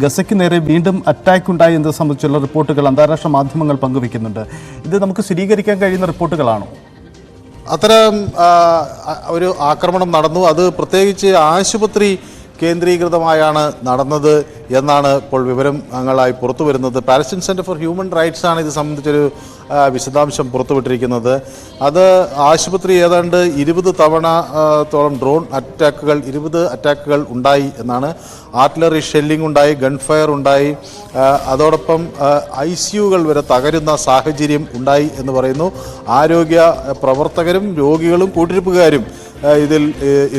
ഗസയ്ക്ക് നേരെ വീണ്ടും അറ്റാക്ക് ഉണ്ടായി എന്നത് സംബന്ധിച്ചുള്ള റിപ്പോർട്ടുകൾ അന്താരാഷ്ട്ര മാധ്യമങ്ങൾ പങ്കുവയ്ക്കുന്നുണ്ട്. ഇത് നമുക്ക് സ്ഥിരീകരിക്കാൻ കഴിയുന്ന റിപ്പോർട്ടുകളാണോ? അത്തരം ഒരു ആക്രമണം നടന്നു. അത് പ്രത്യേകിച്ച് ആശുപത്രി കേന്ദ്രീകൃതമായാണ് നടന്നത് എന്നാണ് ഇപ്പോൾ വിവരങ്ങളായി പുറത്തു വരുന്നത്. Palestine centre for human rights ആണ് ഇത് സംബന്ധിച്ചൊരു വിശദാംശം പുറത്തുവിട്ടിരിക്കുന്നത്. അത് ആശുപത്രി ഏതാണ്ട് 20 തവണത്തോളം ഡ്രോൺ അറ്റാക്കുകൾ 20 അറ്റാക്കുകൾ ഉണ്ടായി എന്നാണ്. ആർട്ടിലറി ഷെല്ലിംഗ് ഉണ്ടായി, ഗൺഫയർ ഉണ്ടായി, അതോടൊപ്പം ICUകൾ വരെ തകരുന്ന സാഹചര്യം ഉണ്ടായി എന്ന് പറയുന്നു. ആരോഗ്യ പ്രവർത്തകരും രോഗികളും കൂട്ടിരിപ്പുകാരും ഇതിൽ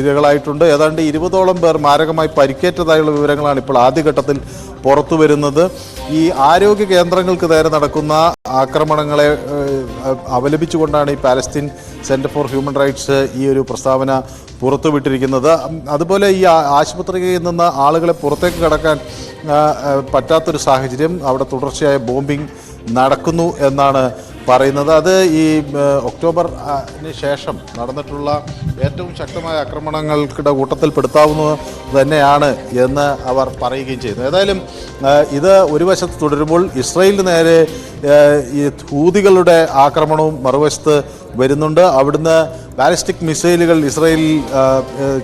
ഇരകളായിട്ടുണ്ട്. ഏതാണ്ട് 20ഓളം പേർ മാരകമായി പരിക്കേറ്റതായുള്ള വിവരങ്ങളാണ് ഇപ്പോൾ ആദ്യഘട്ടത്തിൽ പുറത്തു വരുന്നത്. ഈ ആരോഗ്യ കേന്ദ്രങ്ങൾക്ക് നേരെ നടക്കുന്ന ആക്രമണങ്ങളെ അപലപിച്ചുകൊണ്ടാണ് ഈ Palestine centre for human rights ഈ ഒരു പ്രസ്താവന പുറത്തുവിട്ടിരിക്കുന്നത്. അതുപോലെ ഈ ആശുപത്രിയിൽ നിന്ന് ആളുകളെ പുറത്തേക്ക് കടക്കാൻ പറ്റാത്തൊരു സാഹചര്യം, അവിടെ തുടർച്ചയായ ബോംബിംഗ് നടക്കുന്നു എന്നാണ് പറയുന്നത്. അത് ഈ ഒക്ടോബറിന് ശേഷം നടന്നിട്ടുള്ള ഏറ്റവും ശക്തമായ ആക്രമണങ്ങൾക്കിടെ കൂട്ടത്തിൽപ്പെടുത്താവുന്നത് തന്നെയാണ് എന്ന് അവർ പറയുകയും ചെയ്യുന്നു. ഏതായാലും ഇത് ഒരു വശത്ത് തുടരുമ്പോൾ ഇസ്രായേലിന് നേരെ ഈ ഹൂതികളുടെ ആക്രമണവും മറുവശത്ത് വരുന്നുണ്ട്. അവിടുന്ന് ബാലിസ്റ്റിക് മിസൈലുകൾ ഇസ്രായേൽ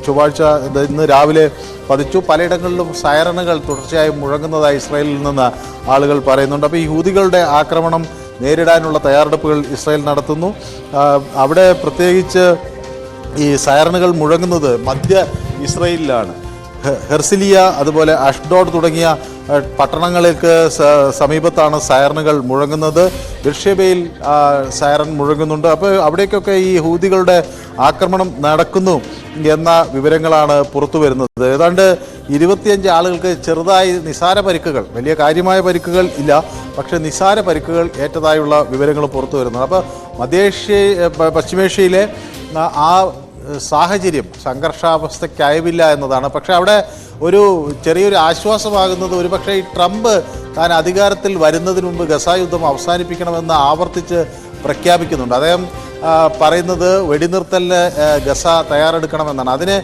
ചൊവ്വാഴ്ച ഇന്ന് രാവിലെ പതിച്ചു. പലയിടങ്ങളിലും സൈറനുകൾ തുടർച്ചയായി മുഴങ്ങുന്നതായി ഇസ്രായേലിൽ നിന്ന് ആളുകൾ പറയുന്നുണ്ട്. അപ്പോൾ ഈ ഹൂതികളുടെ ആക്രമണം നേരിടാനുള്ള തയ്യാറെടുപ്പുകൾ ഇസ്രായേൽ നടത്തുന്നു. അവിടെ പ്രത്യേകിച്ച് ഈ സൈറനുകൾ മുഴങ്ങുന്നത് മധ്യ ഇസ്രായേലിലാണ്. ഹെർസിലിയ, അതുപോലെ അഷ്ഡോഡ് തുടങ്ങിയ പട്ടണങ്ങൾക്ക് സമീപത്താണ് സൈറനുകൾ മുഴങ്ങുന്നത്. ബിർഷേബയിൽ സൈറൻ മുഴങ്ങുന്നുണ്ട്. അപ്പോൾ അവിടേക്കൊക്കെ ഈ ഹൂതികളുടെ ആക്രമണം നടക്കുന്നു എന്ന വിവരങ്ങളാണ് പുറത്തു വരുന്നത്. ഏതാണ്ട് 25 ആളുകൾക്ക് ചെറുതായി നിസാര പരിക്കുകൾ, വലിയ കാര്യമായ പരിക്കുകൾ ഇല്ല, പക്ഷേ നിസാര പരിക്കുകൾ ഏറ്റതായുള്ള വിവരങ്ങൾ പുറത്തു വരുന്നത്. അപ്പോൾ പശ്ചിമേഷ്യയിലെ ആ സാഹചര്യം സംഘർഷാവസ്ഥയ്ക്കായവില്ല എന്നതാണ്. പക്ഷേ അവിടെ ഒരു ചെറിയൊരു ആശ്വാസമാകുന്നത് ഒരുപക്ഷെ ഈ ട്രംപ് താൻ അധികാരത്തിൽ വരുന്നതിന് മുമ്പ് ഗസ യുദ്ധം അവസാനിപ്പിക്കണമെന്ന് ആവർത്തിച്ച് പ്രഖ്യാപിക്കുന്നുണ്ട്. അദ്ദേഹം പറയുന്നത് വെടിനിർത്തലിന് ഗസ തയ്യാറെടുക്കണമെന്നാണ്. അതിന്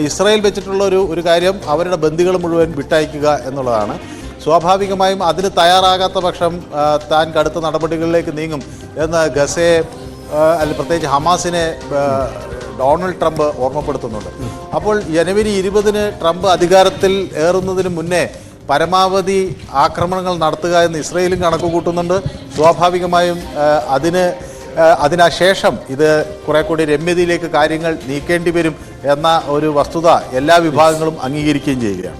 ഇസ്രായേൽ വെച്ചിട്ടുള്ള ഒരു കാര്യം അവരുടെ ബന്ദികൾ മുഴുവൻ വിട്ടയക്കുക എന്നുള്ളതാണ്. സ്വാഭാവികമായും അതിന് തയ്യാറാകാത്ത പക്ഷം താൻ കടുത്ത നടപടികളിലേക്ക് നീങ്ങും എന്ന് ഗസയെ പ്രത്യേകിച്ച് ഹമാസിനെ ഡൊണാൾഡ് ട്രംപ് ഓർമ്മപ്പെടുത്തുന്നുണ്ട്. അപ്പോൾ ജനുവരി 20 ട്രംപ് അധികാരത്തിൽ ഏറുന്നതിന് മുന്നേ പരമാവധി ആക്രമണങ്ങൾ നടത്തുക എന്ന് ഇസ്രായേലും കണക്ക് കൂട്ടുന്നുണ്ട്. സ്വാഭാവികമായും അതിനുശേഷം ഇത് കുറെ കൂടി രമ്യതയിലേക്ക് കാര്യങ്ങൾ നീക്കേണ്ടി വരും എന്ന ഒരു വസ്തുത എല്ലാ വിഭാഗങ്ങളും അംഗീകരിക്കുകയും ചെയ്യുകയാണ്.